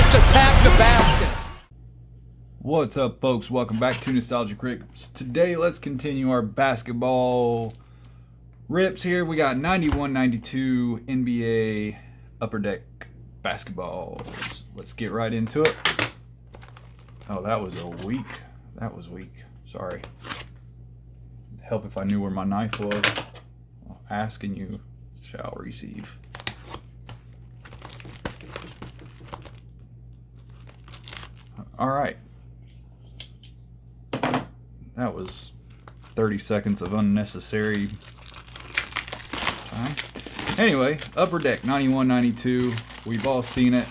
just attack the basket. What's up, folks? Welcome back to Nostalgic Rips. Today, let's continue our basketball rips here. We got 91-92 NBA Upper Deck basketballs. Let's get right into it. Oh, that was weak. Sorry. It'd help if I knew where my knife was. Asking you shall receive. All right. That was 30 seconds of unnecessary time. Anyway, Upper Deck 91-92. We've all seen it.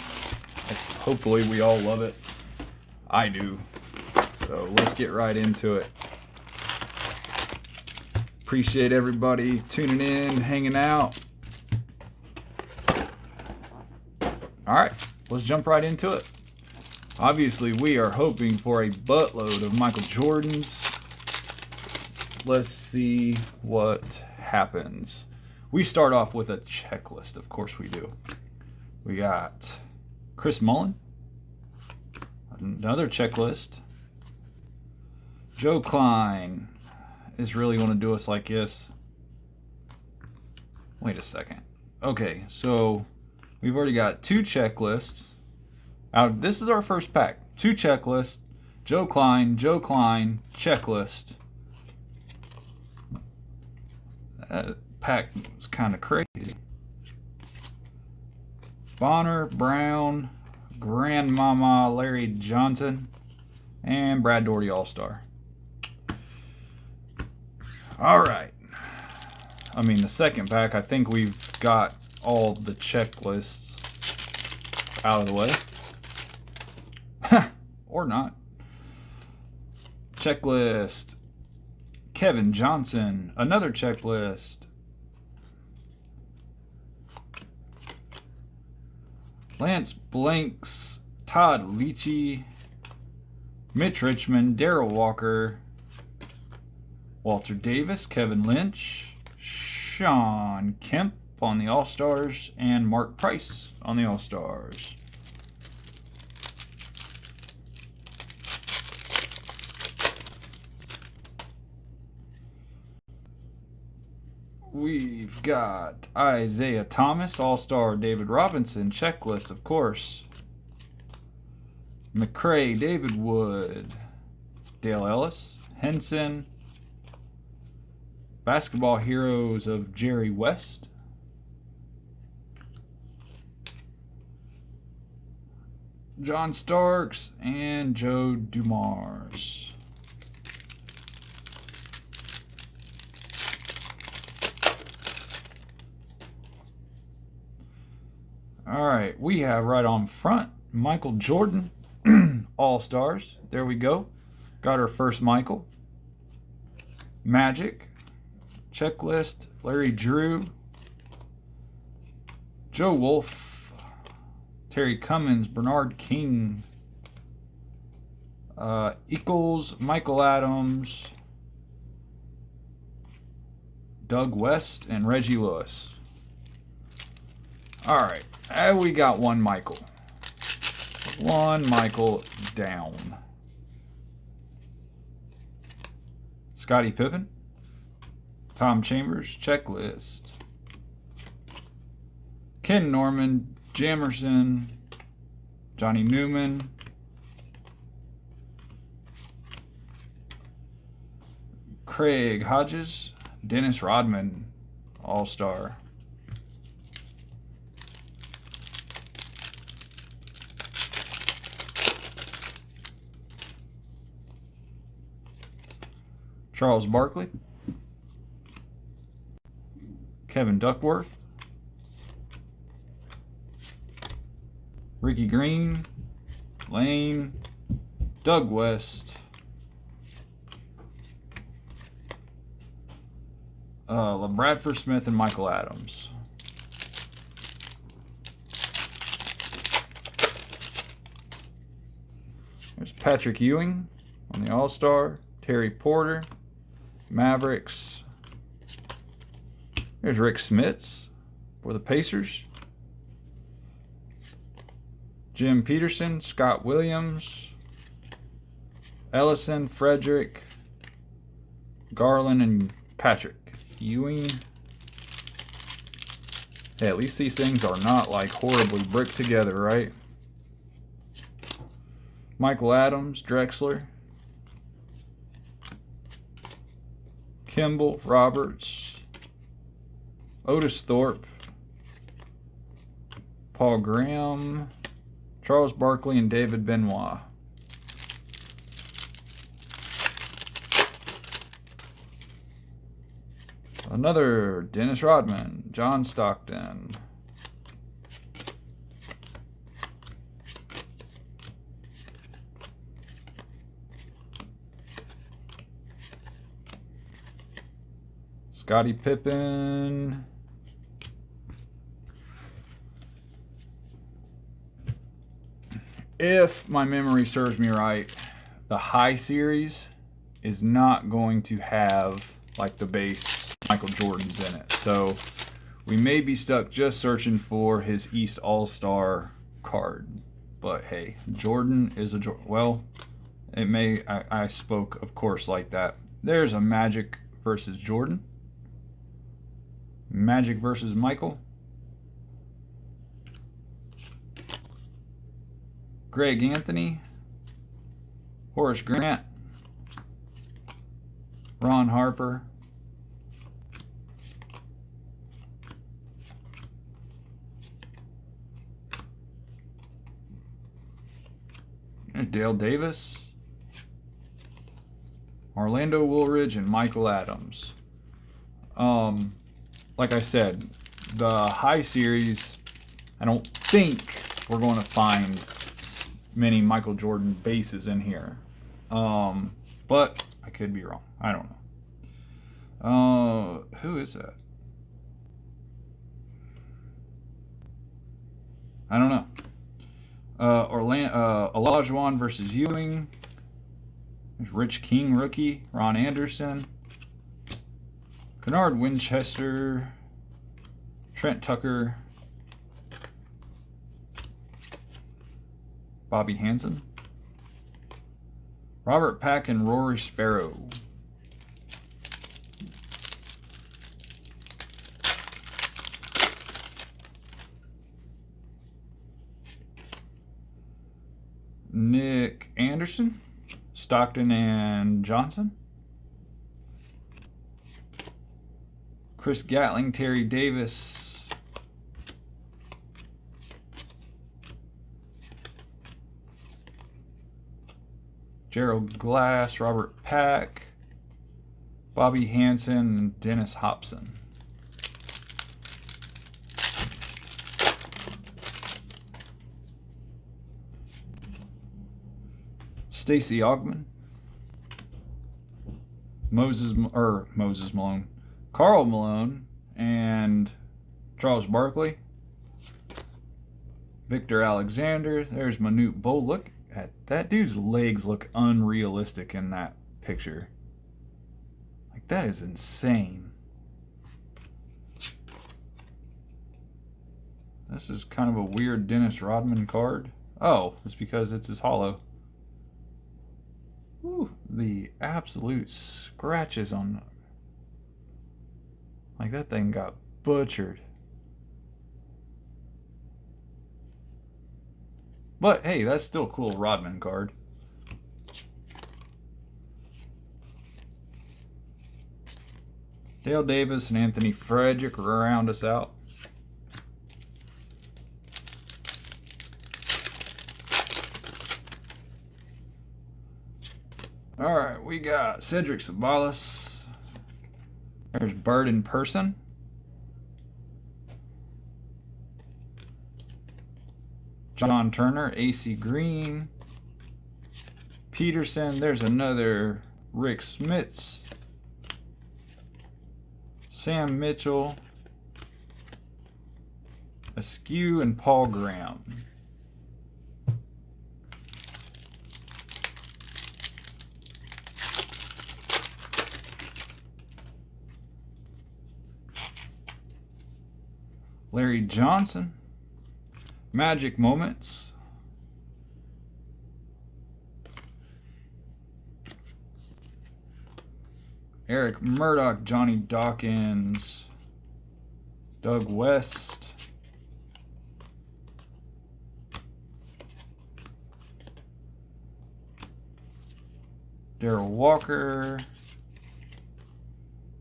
Hopefully we all love it. I do. So let's get right into it. Appreciate everybody tuning in, hanging out. Alright, let's jump right into it. Obviously, we are hoping for a buttload of Michael Jordans. Let's see what happens. We start off with a checklist. Of course we do. We got Chris Mullin. Another checklist. Joe Klein is really going to do us like this. Wait a second. Okay, so we've already got two checklists. This is our first pack. Two checklists. Joe Klein, checklist. That pack was kind of crazy. Bonner, Brown, Grandmama Larry Johnson, and Brad Daugherty All-Star. Alright. I mean, the second pack, I think we've got all the checklists out of the way. Or not. Checklist. Kevin Johnson. Another checklist. Lance Blanks. Todd Leachy. Mitch Richmond. Darrell Walker. Walter Davis. Kevin Lynch. Sean Kemp on the All-Stars. And Mark Price on the All-Stars. We've got Isaiah Thomas, All-Star, David Robinson, checklist, of course. McCray, David Wood, Dale Ellis, Henson, Basketball Heroes of Jerry West, John Starks, and Joe Dumars. Alright, we have right on front Michael Jordan, All-Stars. There we go. Got our first Michael. Magic, checklist, Larry Drew, Joe Wolf, Terry Cummins, Bernard King, Equals, Michael Adams, Doug West, and Reggie Lewis. Alright, we got one Michael. One Michael down. Scottie Pippen. Tom Chambers, checklist. Ken Norman, Jamerson, Johnny Newman, Craig Hodges, Dennis Rodman, All-Star. Charles Barkley, Kevin Duckworth, Ricky Green, Lane, Doug West, LaBradford Smith, and Michael Adams. There's Patrick Ewing on the All-Star, Terry Porter, Mavericks. There's Rick Smits for the Pacers. Jim Peterson, Scott Williams, Ellison, Frederick, Garland, and Patrick Ewing. Hey, at least these things are not like horribly bricked together, right? Michael Adams, Drexler, Kimball, Roberts, Otis Thorpe, Paul Graham, Charles Barkley, and David Benoit. Another Dennis Rodman, John Stockton. Scottie Pippen. If my memory serves me right, the high series is not going to have like the base Michael Jordan's in it. So we may be stuck just searching for his East All-Star card. But hey, Jordan is a Jordan. Well, it may, I spoke, of course, like that. There's a Magic versus Jordan. Magic versus Michael. Greg Anthony. Horace Grant. Ron Harper. Dale Davis. Orlando Woolridge and Michael Adams. Like I said, the high series, I don't think we're going to find many Michael Jordan bases in here. But I could be wrong. I don't know. Who is that? I don't know. Olajuwon versus Ewing. There's Rich King rookie. Ron Anderson. Kennard Winchester. Trent Tucker. Bobby Hansen. Robert Pack and Rory Sparrow. Nick Anderson, Stockton and Johnson. Chris Gatling, Terry Davis. Gerald Glass, Robert Pack, Bobby Hansen, and Dennis Hobson. Stacey Augmon, Moses Malone, Karl Malone, and Charles Barkley. Victor Alexander. There's Manute Bol. Look at that dude's legs, look unrealistic in that picture. Like, that is insane. This is kind of a weird Dennis Rodman card. Oh, it's because it's his hollow. Ooh, the absolute scratches on, like, that thing got butchered. But hey, that's still a cool Rodman card. Dale Davis and Anthony Frederick round us out. All right, we got Cedric Sabalas. There's Bird in person. John Turner, AC Green. Peterson. There's another Rick Smits. Sam Mitchell. Askew and Paul Graham. Larry Johnson. Magic Moments. Eric Murdoch, Johnny Dawkins, Doug West, Darrell Walker,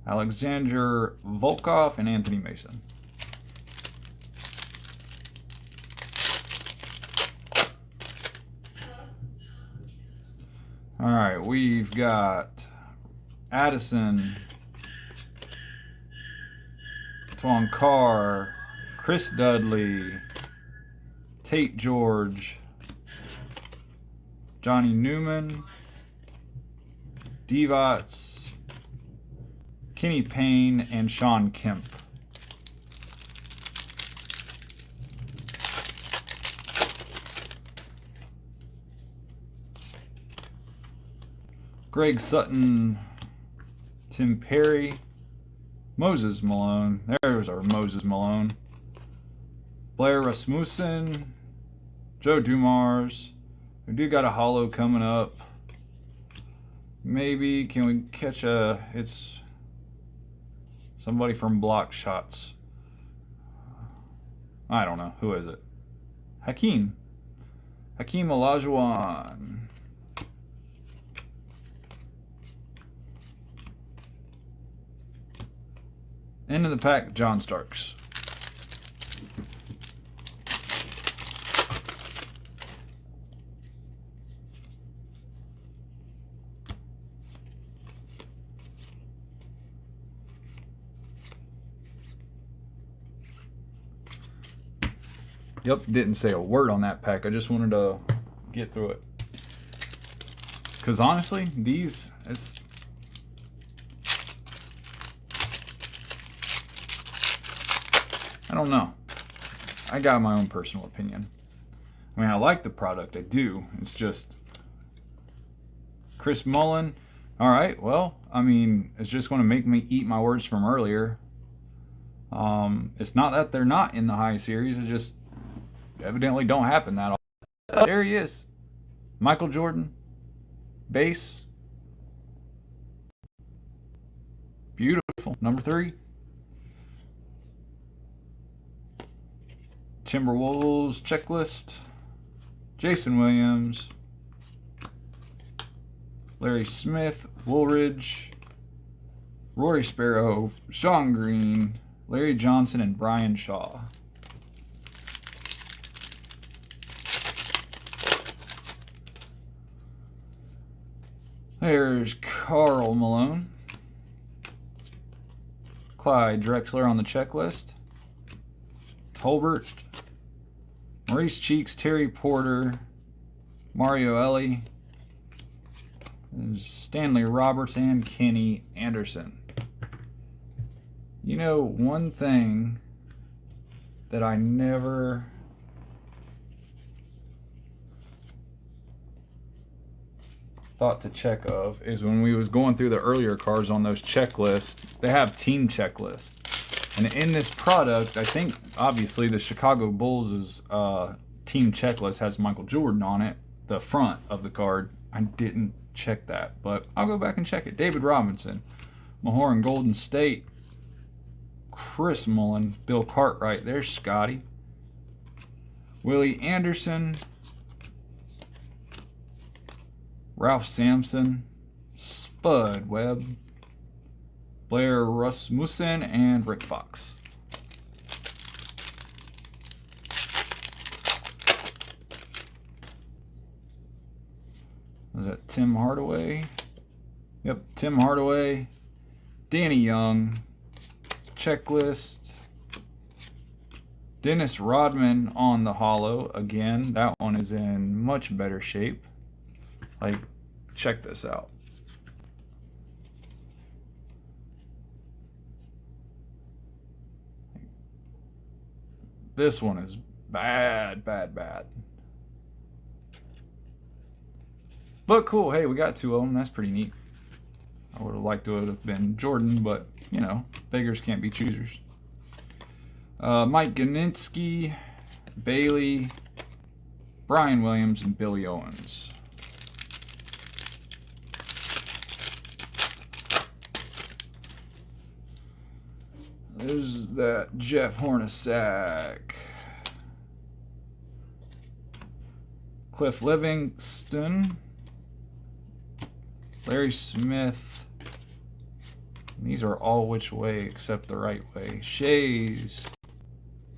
Alexander Volkov, and Anthony Mason. All right, we've got Addison, Twan Carr, Chris Dudley, Tate George, Johnny Newman, Divac, Kenny Payne, and Sean Kemp. Greg Sutton, Tim Perry, Moses Malone. There's our Moses Malone. Blair Rasmussen, Joe Dumars. We do got a holo coming up. Maybe, can we catch it's somebody from Block Shots. I don't know. Who is it? Hakeem Olajuwon. End of the pack, John Starks. Yep, didn't say a word on that pack. I just wanted to get through it. Because honestly, I don't know. I got my own personal opinion. I mean, I like the product. I do. It's just Chris Mullin. All right. Well, I mean, it's just going to make me eat my words from earlier. It's not that they're not in the high series. It just evidently don't happen that often. There he is. Michael Jordan. Base. Beautiful. Number 3. Timberwolves checklist. Jason Williams. Larry Smith. Woolridge. Rory Sparrow. Sean Green. Larry Johnson and Brian Shaw. There's Karl Malone. Clyde Drexler on the checklist. Tolbert. Maurice Cheeks, Terry Porter, Mario Ellie, Stanley Roberts, and Kenny Anderson. You know, one thing that I never thought to check of is when we was going through the earlier cards on those checklists, they have team checklists. And in this product, I think obviously the Chicago Bulls' team checklist has Michael Jordan on it, the front of the card. I didn't check that, but I'll go back and check it. David Robinson, Mahoran Golden State, Chris Mullin, Bill Cartwright, there's Scotty, Willie Anderson, Ralph Sampson, Spud Webb, Blair Rasmussen, and Rick Fox. Was that Tim Hardaway? Yep, Tim Hardaway, Danny Young, checklist, Dennis Rodman on the holo. Again, that one is in much better shape. Like, check this out. This one is bad. But cool. Hey, we got 2 of them. That's pretty neat. I would have liked to have been Jordan, but, you know, beggars can't be choosers. Mike Gninsky, Bailey, Brian Williams, and Billy Owens. There's that Jeff Hornacek. Cliff Livingston. Larry Smith. These are all which way except the right way. Shays.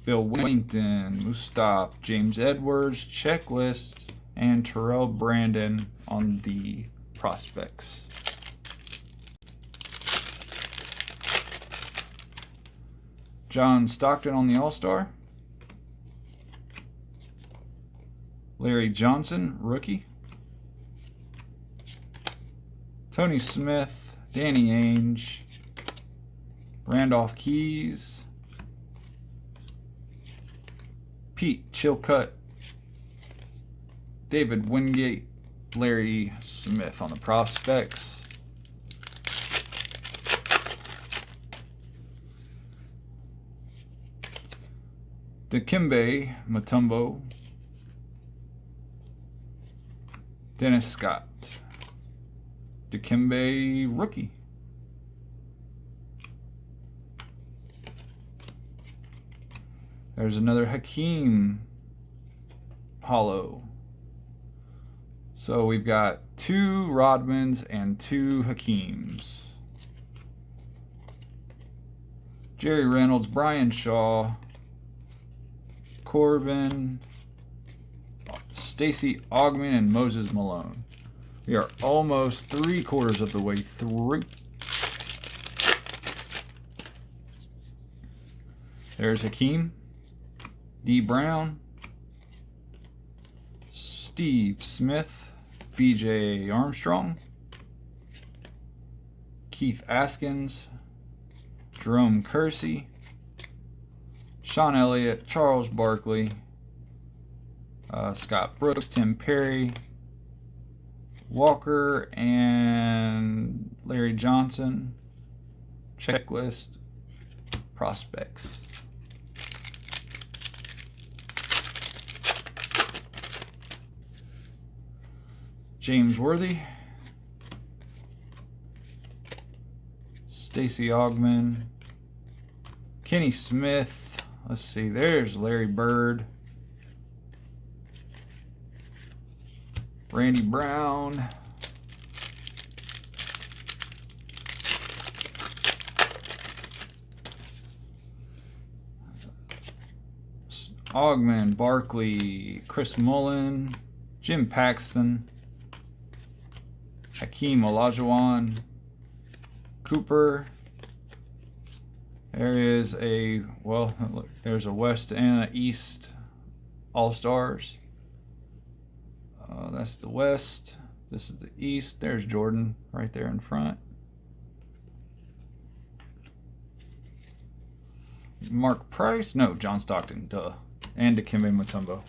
Bill Wellington. Mustaf. James Edwards. Checklist. And Terrell Brandon on the prospects. John Stockton on the All-Star. Larry Johnson, rookie. Tony Smith, Danny Ainge, Randolph Keys, Pete Chilcutt, David Wingate, Larry Smith on the prospects. Dikembe Mutombo, Dennis Scott, Dikembe rookie. There's another Hakeem hollow. So we've got 2 Rodmans and 2 Hakeems. Jerry Reynolds, Brian Shaw, Corbin, Stacey Augmon, and Moses Malone. We are almost 3/4 of the way through. There's Hakeem, D. Brown, Steve Smith, B.J. Armstrong, Keith Askins, Jerome Kersey, Sean Elliott, Charles Barkley, Scott Brooks, Tim Perry, Walker, and Larry Johnson. Checklist prospects. James Worthy, Stacey Augmon, Kenny Smith. Let's see, there's Larry Bird, Randy Brown, Augmon, Barkley, Chris Mullen, Jim Paxton, Hakeem Olajuwon, Cooper. There is a, well, look, there's a West and an East All-Stars. That's the West. This is the East. There's Jordan right there in front. Mark Price? No, John Stockton, duh. And Dikembe Mutombo.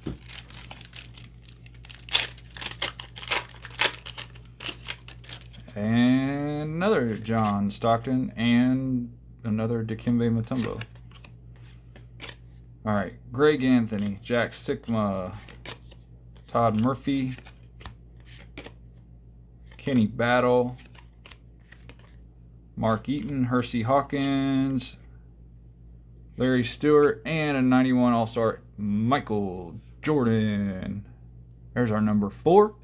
And another John Stockton and another Dikembe Mutombo. All right, Greg Anthony, Jack Sikma, Todd Murphy, Kenny Battle, Mark Eaton, Hersey Hawkins, Larry Stewart, and a 91 All-Star, Michael Jordan. There's our number 4.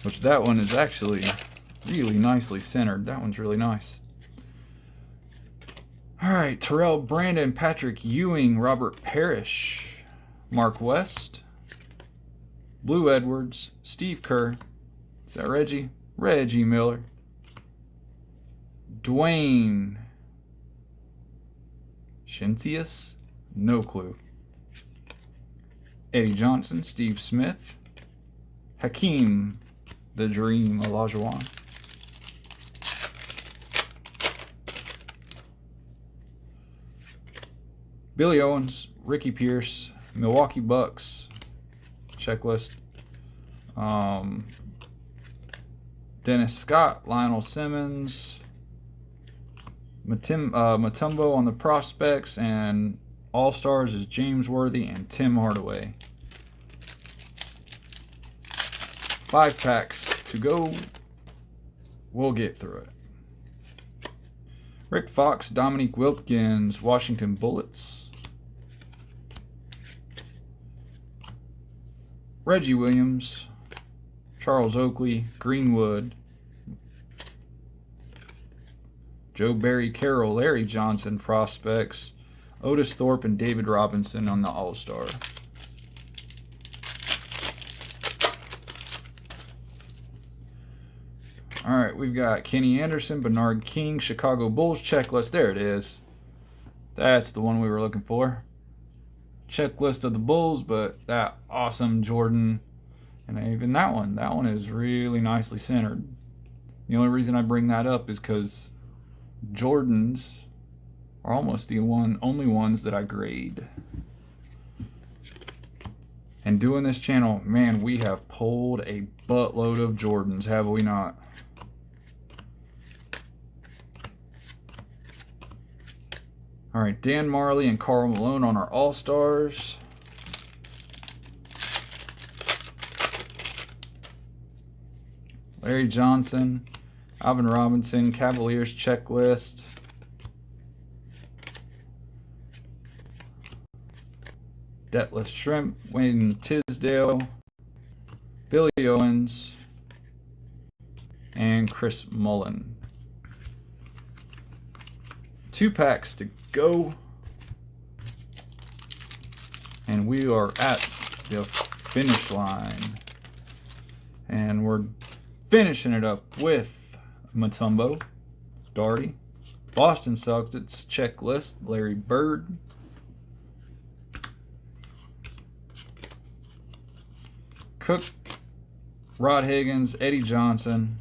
Which that one is actually really nicely centered. That one's really nice. All right, Terrell Brandon, Patrick Ewing, Robert Parrish, Mark West, Blue Edwards, Steve Kerr. Is that Reggie? Reggie Miller. Dwayne Shintius? No clue. Eddie Johnson, Steve Smith, Hakeem the Dream Olajuwon, Billy Owens, Ricky Pierce, Milwaukee Bucks, checklist. Dennis Scott, Lionel Simmons, Mutombo on the prospects, and All-Stars is James Worthy and Tim Hardaway. 5 packs to go. We'll get through it. Rick Fox, Dominique Wilkins, Washington Bullets. Reggie Williams, Charles Oakley, Greenwood. Joe Barry Carroll, Larry Johnson prospects. Otis Thorpe and David Robinson on the All-Star. All right, we've got Kenny Anderson, Bernard King, Chicago Bulls checklist. There it is. That's the one we were looking for. Checklist of the Bulls, but that awesome Jordan, and even that one is really nicely centered. The only reason I bring that up is because Jordans are almost the only ones that I grade. And doing this channel, man, we have pulled a buttload of Jordans, have we not? All right, Dan Marley and Karl Malone on our All-Stars. Larry Johnson, Alvin Robinson, Cavaliers checklist. Detlef Shrimp, Wayne Tisdale, Billy Owens, and Chris Mullin. 2 packs to go. And we are at the finish line. And we're finishing it up with Mutombo, Daugherty, Boston Celtics checklist, Larry Bird, Cook, Rod Higgins, Eddie Johnson,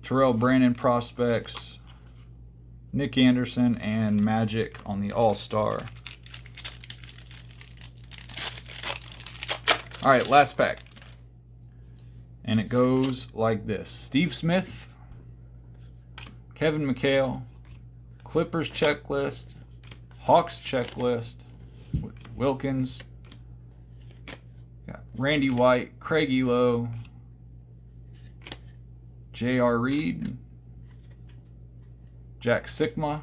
Terrell Brandon prospects, Nick Anderson, and Magic on the All-Star. All right, last pack. And it goes like this. Steve Smith, Kevin McHale, Clippers checklist, Hawks checklist, Wilkins, got Randy White, Craig Elo, J.R. Reed, Jack Sikma,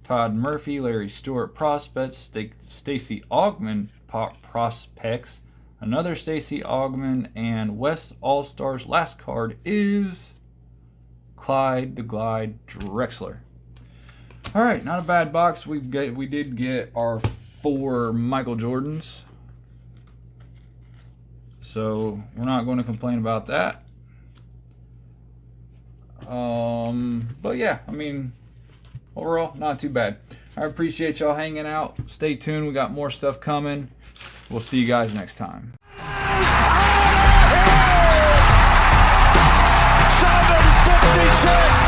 Todd Murphy, Larry Stewart prospects, Stacey Augmon prospects, another Stacey Augmon, and West All-Stars. Last card is Clyde the Glide Drexler. All right, not a bad box. We did get our 4 Michael Jordans, so we're not going to complain about that. But yeah, I mean, overall, not too bad. I appreciate y'all hanging out. Stay tuned. We got more stuff coming. We'll see you guys next time. 7:56.